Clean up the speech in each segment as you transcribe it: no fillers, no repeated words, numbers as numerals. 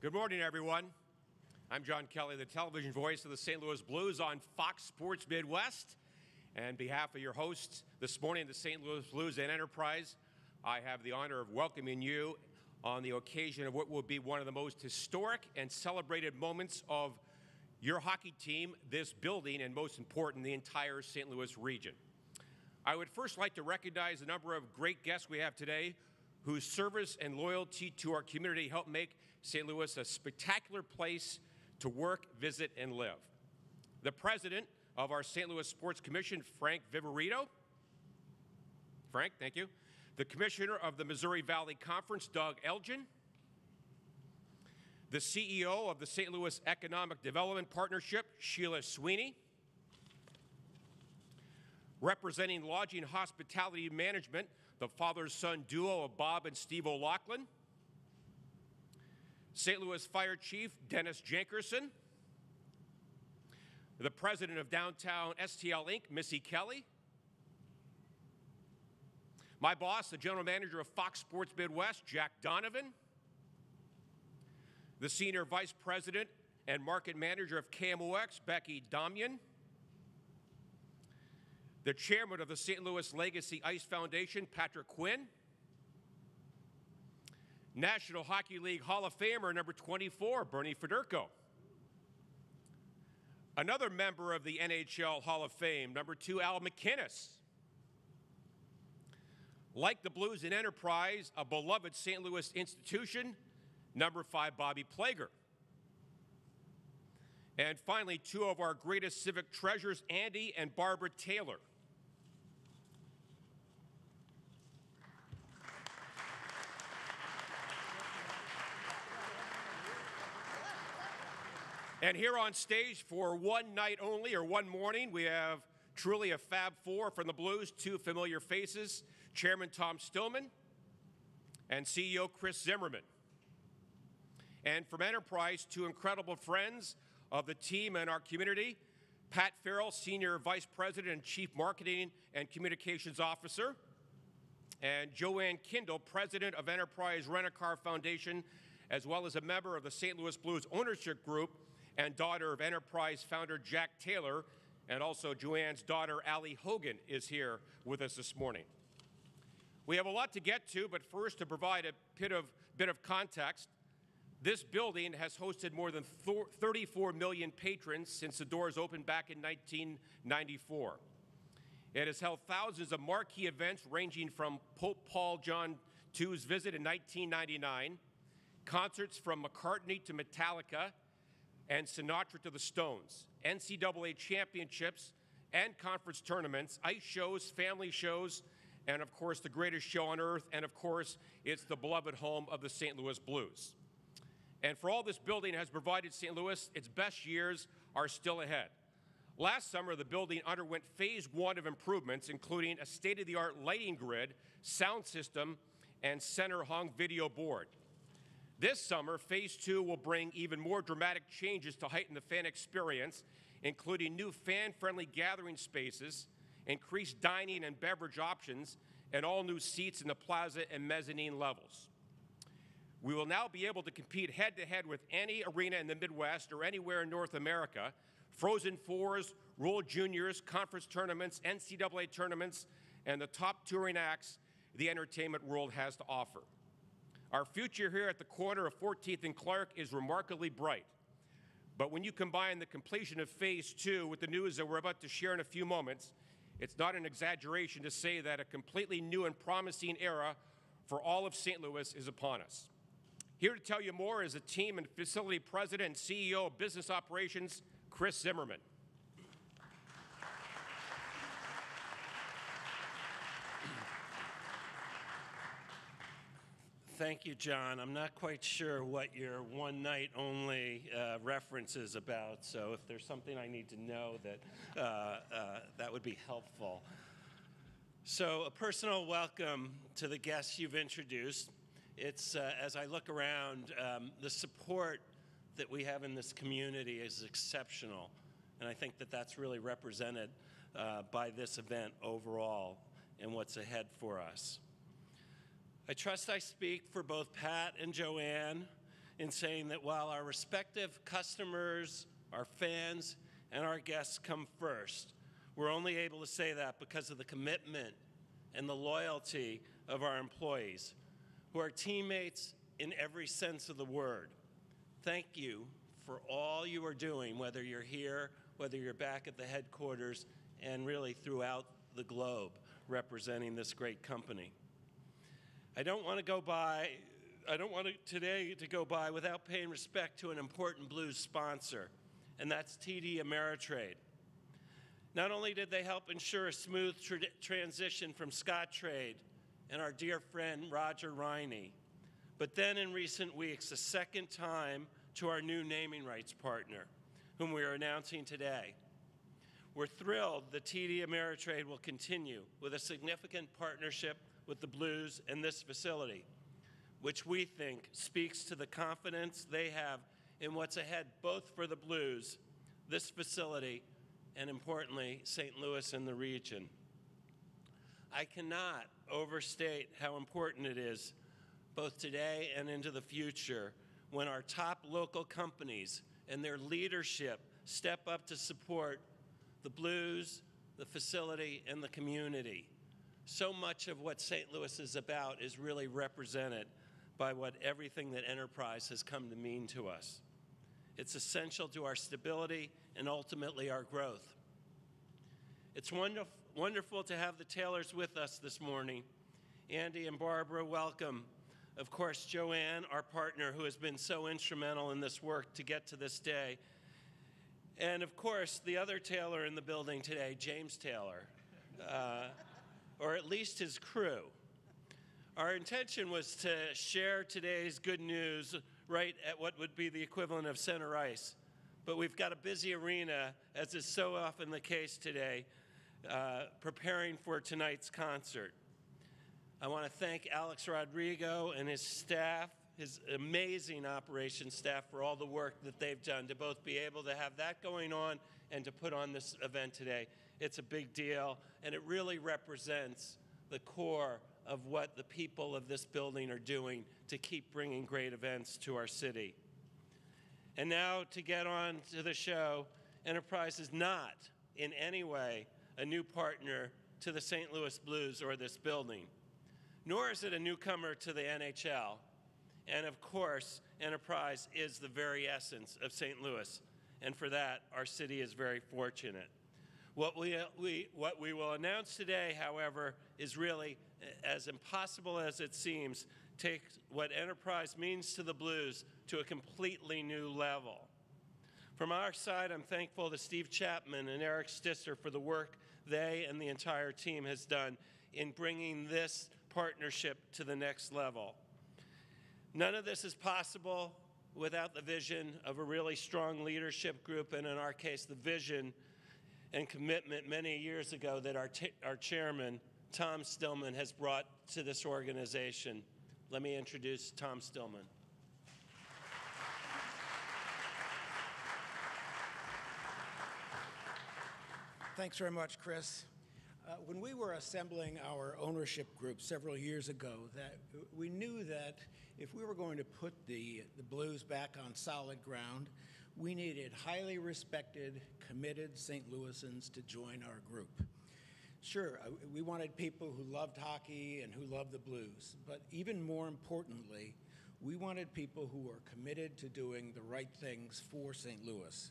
Good morning, everyone. I'm John Kelly, the television voice of the St. Louis Blues on Fox Sports Midwest. And on behalf of your hosts this morning, the St. Louis Blues and Enterprise, I have the honor of welcoming you on the occasion of what will be one of the most historic and celebrated moments of your hockey team, this building, and most important, the entire St. Louis region. I would first like to recognize the number of great guests we have today whose service and loyalty to our community help make St. Louis a spectacular place to work, visit, and live. The president of our St. Louis Sports Commission, Frank Viverito. Frank, thank you. The commissioner of the Missouri Valley Conference, Doug Elgin. The CEO of the St. Louis Economic Development Partnership, Sheila Sweeney. Representing Lodging Hospitality Management, the father-son duo of Bob and Steve O'Loughlin. St. Louis Fire Chief Dennis Jankerson. The president of Downtown STL Inc., Missy Kelly. My boss, the general manager of Fox Sports Midwest, Jack Donovan. The senior vice president and market manager of KMOX, Becky Damian. The chairman of the St. Louis Legacy Ice Foundation, Patrick Quinn. National Hockey League Hall of Famer number 24, Bernie Federko. Another member of the NHL Hall of Fame, number 2, Al MacInnis. Like the Blues and Enterprise, a beloved St. Louis institution, number 5, Bobby Plager. And finally, 2 of our greatest civic treasures, Andy and Barbara Taylor. And here on stage for one night only, or one morning, we have truly a Fab Four from the Blues, 2 familiar faces, Chairman Tom Stillman and CEO Chris Zimmerman. And from Enterprise, 2 incredible friends of the team and our community, Pat Farrell, Senior Vice President and Chief Marketing and Communications Officer, and Joanne Kindle, President of Enterprise Rent-A-Car Foundation, as well as a member of the St. Louis Blues Ownership Group and daughter of Enterprise founder Jack Taylor, and also Joanne's daughter, Allie Hogan, is here with us this morning. We have a lot to get to, but first, to provide a bit of context, this building has hosted more than 34 million patrons since the doors opened back in 1994. It has held thousands of marquee events ranging from Pope Paul John II's visit in 1999, concerts from McCartney to Metallica, and Sinatra to the Stones, NCAA championships and conference tournaments, ice shows, family shows, and of course the greatest show on earth, and of course it's the beloved home of the St. Louis Blues. And for all this building has provided St. Louis, its best years are still ahead. Last summer, the building underwent phase 1 of improvements, including a state-of-the-art lighting grid, sound system, and center-hung video board. This summer, phase 2 will bring even more dramatic changes to heighten the fan experience, including new fan-friendly gathering spaces, increased dining and beverage options, and all new seats in the plaza and mezzanine levels. We will now be able to compete head-to-head with any arena in the Midwest or anywhere in North America, Frozen Fours, World Juniors, conference tournaments, NCAA tournaments, and the top touring acts the entertainment world has to offer. Our future here at the corner of 14th and Clark is remarkably bright. But when you combine the completion of phase 2 with the news that we're about to share in a few moments, it's not an exaggeration to say that a completely new and promising era for all of St. Louis is upon us. Here to tell you more is the team and facility president and CEO of business operations, Chris Zimmerman. Thank you, John. I'm not quite sure what your one night only reference is about, so if there's something I need to know, that would be helpful. So a personal welcome to the guests you've introduced. It's, as I look around, the support that we have in this community is exceptional, and I think that that's really represented by this event overall and what's ahead for us. I trust I speak for both Pat and Joanne in saying that while our respective customers, our fans, and our guests come first, we're only able to say that because of the commitment and the loyalty of our employees, who are teammates in every sense of the word. Thank you for all you are doing, whether you're here, whether you're back at the headquarters, and really throughout the globe representing this great company. I don't want today to go by without paying respect to an important Blues sponsor, and that's TD Ameritrade. Not only did they help ensure a smooth transition from Scottrade and our dear friend Roger Riney, but then in recent weeks, a second time to our new naming rights partner, whom we are announcing today. We're thrilled that TD Ameritrade will continue with a significant partnership with the Blues and this facility, which we think speaks to the confidence they have in what's ahead both for the Blues, this facility, and importantly, St. Louis and the region. I cannot overstate how important it is, both today and into the future, when our top local companies and their leadership step up to support the Blues, the facility, and the community. So much of what St. Louis is about is really represented by what everything that Enterprise has come to mean to us. It's essential to our stability and ultimately our growth. It's wonderful to have the Taylors with us this morning. Andy and Barbara, welcome. Of course, Joanne, our partner, who has been so instrumental in this work to get to this day. And of course, the other Taylor in the building today, James Taylor, or at least his crew. Our intention was to share today's good news right at what would be the equivalent of center ice. But we've got a busy arena, as is so often the case today, preparing for tonight's concert. I want to thank Alex Rodrigo and his staff, his amazing operations staff, for all the work that they've done to both be able to have that going on and to put on this event today. It's a big deal, and it really represents the core of what the people of this building are doing to keep bringing great events to our city. And now to get on to the show, Enterprise is not in any way a new partner to the St. Louis Blues or this building, nor is it a newcomer to the NHL. And of course, Enterprise is the very essence of St. Louis, and for that, our city is very fortunate. What we will announce today, however, is really, as impossible as it seems, take what Enterprise means to the Blues to a completely new level. From our side, I'm thankful to Steve Chapman and Eric Stisser for the work they and the entire team has done in bringing this partnership to the next level. None of this is possible without the vision of a really strong leadership group, and in our case, the vision and commitment many years ago that our chairman, Tom Stillman, has brought to this organization. Let me introduce Tom Stillman. Thanks very much, Chris. When we were assembling our ownership group several years ago, that we knew that if we were going to put the Blues back on solid ground, we needed highly respected, committed St. Louisans to join our group. Sure, we wanted people who loved hockey and who loved the Blues, but even more importantly, we wanted people who were committed to doing the right things for St. Louis.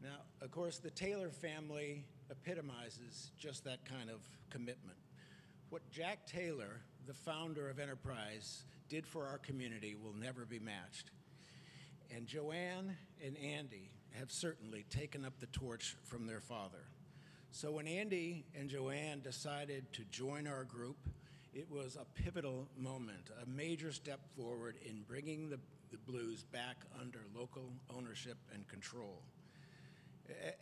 Now, of course, the Taylor family epitomizes just that kind of commitment. What Jack Taylor, the founder of Enterprise, did for our community will never be matched. And Joanne and Andy have certainly taken up the torch from their father. So when Andy and Joanne decided to join our group, it was a pivotal moment, a major step forward in bringing the Blues back under local ownership and control.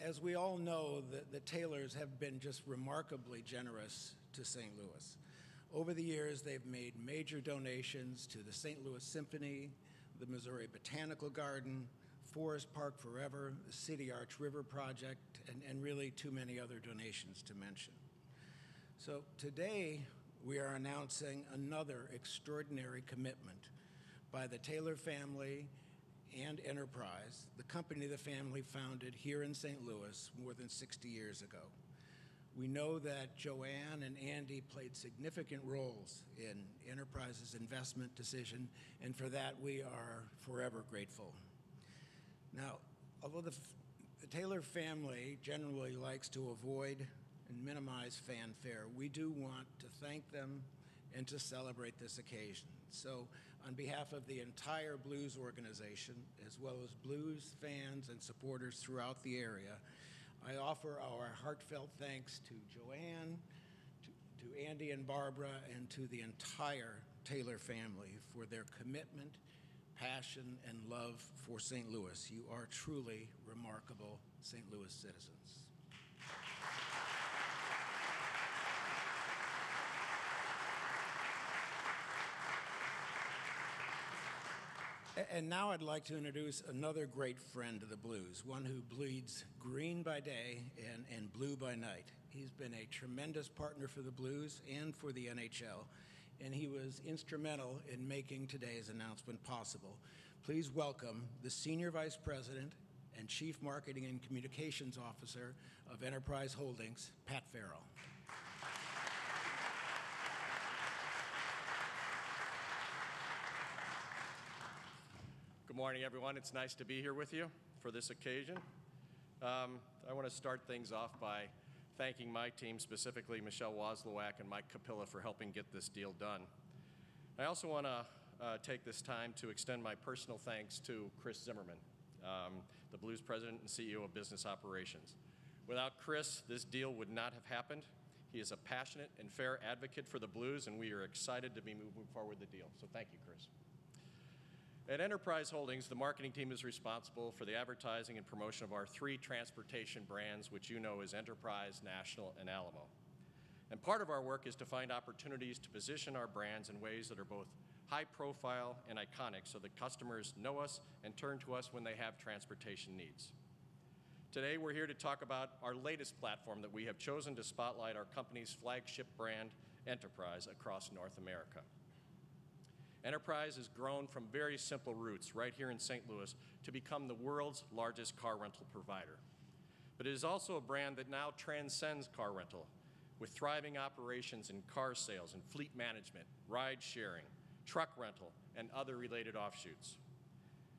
As we all know, the Taylors have been just remarkably generous to St. Louis. Over the years, they've made major donations to the St. Louis Symphony, the Missouri Botanical Garden, Forest Park Forever, the City Arch River Project, and really too many other donations to mention. So today, we are announcing another extraordinary commitment by the Taylor family and Enterprise, the company the family founded here in St. Louis more than 60 years ago. We know that Joanne and Andy played significant roles in Enterprise's investment decision, and for that we are forever grateful. Now, although the Taylor family generally likes to avoid and minimize fanfare, we do want to thank them and to celebrate this occasion. So, on behalf of the entire Blues organization, as well as Blues fans and supporters throughout the area, I offer our heartfelt thanks to Joanne, to Andy and Barbara, and to the entire Taylor family for their commitment, passion, and love for St. Louis. You are truly remarkable St. Louis citizens. And now I'd like to introduce another great friend of the Blues, one who bleeds green by day and blue by night. He's been a tremendous partner for the Blues and for the NHL, and he was instrumental in making today's announcement possible. Please welcome the Senior Vice President and Chief Marketing and Communications Officer of Enterprise Holdings, Pat Farrell. Good morning, everyone. It's nice to be here with you for this occasion. I want to start things off by thanking my team, specifically Michelle Wozlowak and Mike Capilla, for helping get this deal done. I also want to take this time to extend my personal thanks to Chris Zimmerman, the Blues President and CEO of Business Operations. Without Chris, this deal would not have happened. He is a passionate and fair advocate for the Blues, and we are excited to be moving forward the deal. So thank you, Chris. At Enterprise Holdings, the marketing team is responsible for the advertising and promotion of our three transportation brands, which you know as Enterprise, National, and Alamo. And part of our work is to find opportunities to position our brands in ways that are both high profile and iconic so that customers know us and turn to us when they have transportation needs. Today, we're here to talk about our latest platform that we have chosen to spotlight our company's flagship brand, Enterprise, across North America. Enterprise has grown from very simple roots right here in St. Louis to become the world's largest car rental provider. But it is also a brand that now transcends car rental with thriving operations in car sales and fleet management, ride sharing, truck rental, and other related offshoots.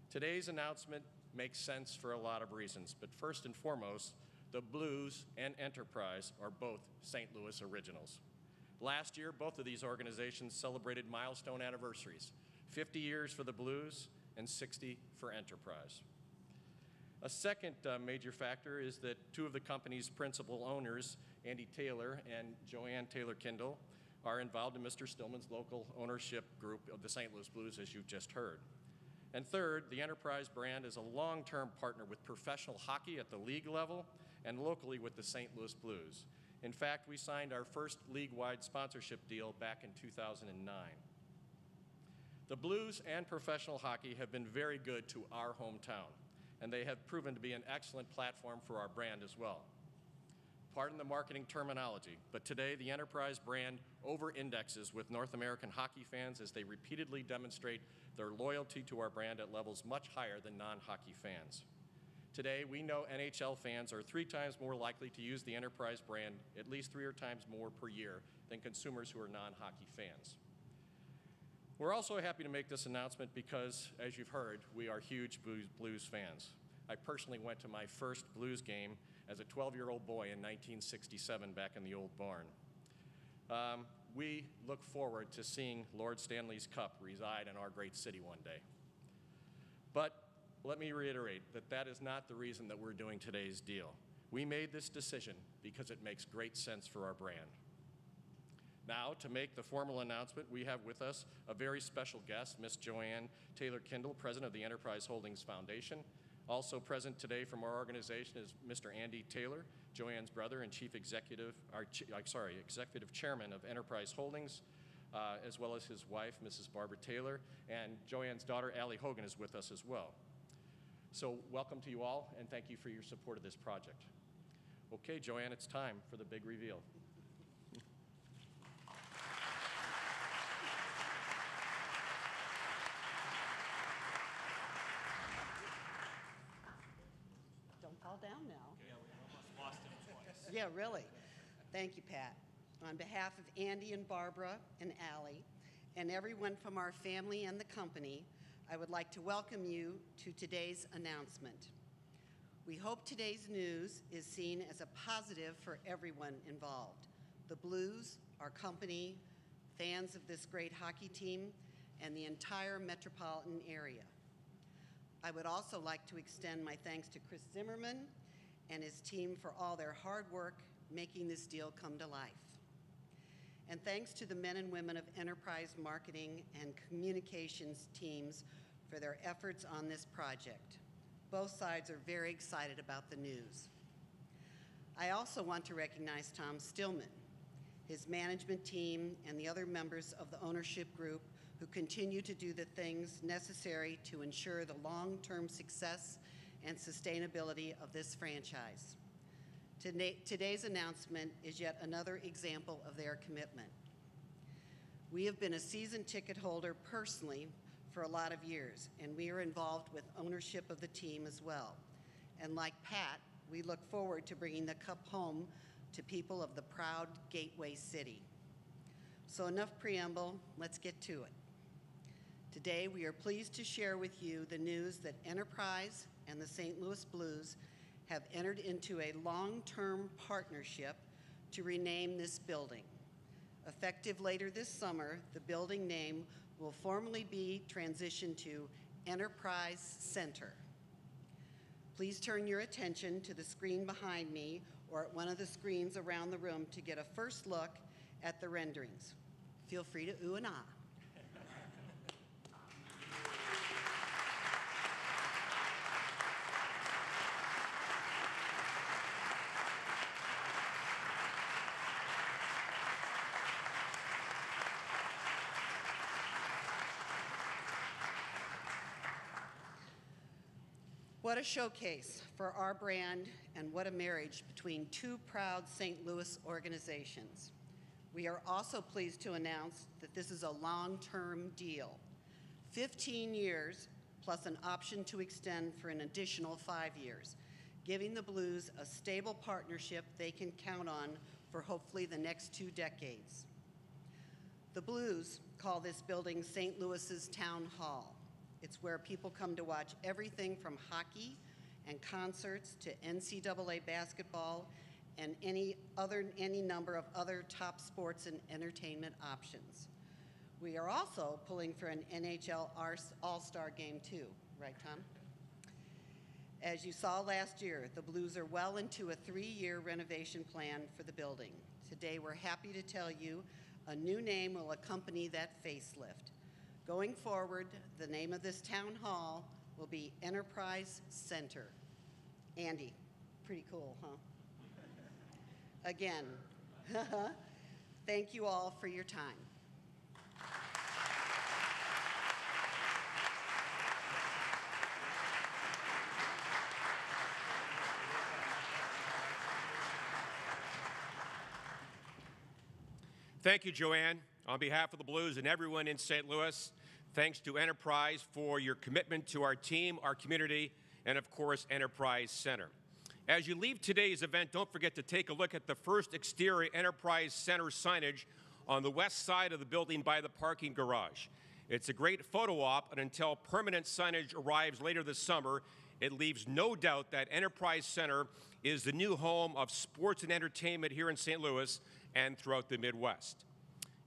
Today's announcement makes sense for a lot of reasons, but first and foremost, the Blues and Enterprise are both St. Louis originals. Last year, both of these organizations celebrated milestone anniversaries, 50 years for the Blues and 60 for Enterprise. A second major factor is that two of the company's principal owners, Andy Taylor and Joanne Taylor-Kindle, are involved in Mr. Stillman's local ownership group of the St. Louis Blues, as you've just heard. And third, the Enterprise brand is a long-term partner with professional hockey at the league level and locally with the St. Louis Blues. In fact, we signed our first league-wide sponsorship deal back in 2009. The Blues and professional hockey have been very good to our hometown, and they have proven to be an excellent platform for our brand as well. Pardon the marketing terminology, but today the Enterprise brand over-indexes with North American hockey fans as they repeatedly demonstrate their loyalty to our brand at levels much higher than non-hockey fans. Today, we know NHL fans are 3 times more likely to use the Enterprise brand, at least 3 times more per year, than consumers who are non-hockey fans. We're also happy to make this announcement because, as you've heard, we are huge Blues fans. I personally went to my first Blues game as a 12-year-old boy in 1967 back in the old barn. We look forward to seeing Lord Stanley's Cup reside in our great city one day. But let me reiterate that that is not the reason that we're doing today's deal. We made this decision because it makes great sense for our brand. Now, to make the formal announcement, we have with us a very special guest, Miss Joanne Taylor-Kindle, President of the Enterprise Holdings Foundation. Also present today from our organization is Mr. Andy Taylor, Joanne's brother and Executive Chairman of Enterprise Holdings, as well as his wife, Mrs. Barbara Taylor, and Joanne's daughter, Allie Hogan, is with us as well. So welcome to you all, and thank you for your support of this project. Okay, Joanne, it's time for the big reveal. down now. Yeah, we almost lost him twice. Yeah, really. Thank you, Pat. On behalf of Andy and Barbara and Allie and everyone from our family and the company, I would like to welcome you to today's announcement. We hope today's news is seen as a positive for everyone involved: the Blues, our company, fans of this great hockey team, and the entire metropolitan area. I would also like to extend my thanks to Chris Zimmerman and his team for all their hard work making this deal come to life. And thanks to the men and women of Enterprise Marketing and Communications teams for their efforts on this project. Both sides are very excited about the news. I also want to recognize Tom Stillman, his management team, and the other members of the ownership group who continue to do the things necessary to ensure the long-term success and sustainability of this franchise. Today's announcement is yet another example of their commitment. We have been a season ticket holder personally for a lot of years, and we are involved with ownership of the team as well. And like Pat, we look forward to bringing the cup home to people of the proud Gateway City. So enough preamble, let's get to it. Today, we are pleased to share with you the news that Enterprise and the St. Louis Blues have entered into a long-term partnership to rename this building. Effective later this summer, the building name will formally be transitioned to Enterprise Center. Please turn your attention to the screen behind me or at one of the screens around the room to get a first look at the renderings. Feel free to ooh and ah. What a showcase for our brand, and what a marriage between two proud St. Louis organizations. We are also pleased to announce that this is a long-term deal, 15 years plus an option to extend for an additional 5 years, giving the Blues a stable partnership they can count on for hopefully the next 2 decades. The Blues call this building St. Louis's Town Hall. It's where people come to watch everything from hockey and concerts to NCAA basketball and any number of other top sports and entertainment options. We are also pulling for an NHL All-Star game too, right, Tom? As you saw last year, the Blues are well into a 3-year renovation plan for the building. Today, we're happy to tell you a new name will accompany that facelift. Going forward, the name of this town hall will be Enterprise Center. Andy, pretty cool, huh? Again, thank you all for your time. Thank you, Joanne. On behalf of the Blues and everyone in St. Louis, thanks to Enterprise for your commitment to our team, our community, and of course, Enterprise Center. As you leave today's event, don't forget to take a look at the first exterior Enterprise Center signage on the west side of the building by the parking garage. It's a great photo op, and until permanent signage arrives later this summer, it leaves no doubt that Enterprise Center is the new home of sports and entertainment here in St. Louis and throughout the Midwest.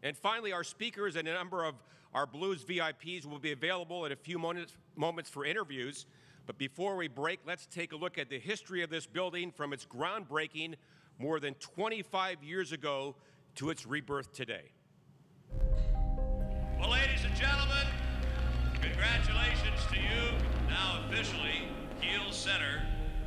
And finally, our speakers and a number of our Blues VIPs will be available in a few moments for interviews. But before we break, let's take a look at the history of this building from its groundbreaking more than 25 years ago to its rebirth today. Well, ladies and gentlemen, congratulations to you. Now officially, Gill Center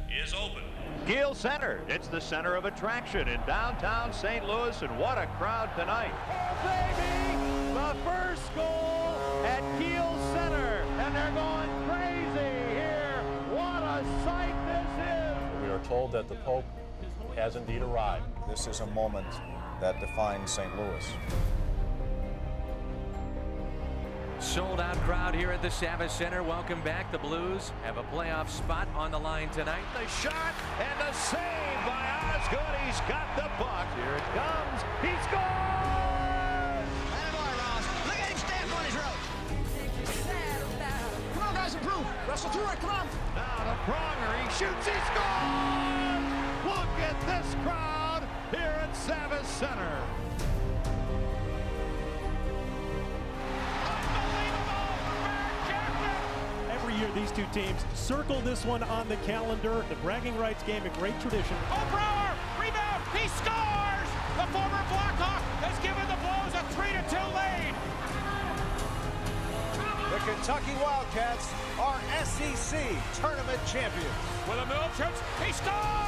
is open. Gill Center, it's the center of attraction in downtown St. Louis, and what a crowd tonight. Oh, baby! The first goal at Gill Center, and they're going crazy here. What a sight this is! We are told that the Pope has indeed arrived. This is a moment that defines St. Louis. sold-out crowd here at the Savvis Center. Welcome back. The Blues have a playoff spot on the line tonight. The shot and the save by Osgood. He's got the puck. Here it comes. He scores! Attaboy, Ross. Look at him stamp on his rope. Come on, guys, improve. Wrestle through it. Come on. Now the Pronger. He shoots. He scores! Look at this crowd here at Savvis Center. Every year, these two teams circle this one on the calendar. The bragging rights game, a great tradition. Oh, Brouwer, rebound, he scores! The former Blackhawk has given the Blues a 3-2 lead. The Kentucky Wildcats are SEC tournament champions. With a move, shoots, he scores!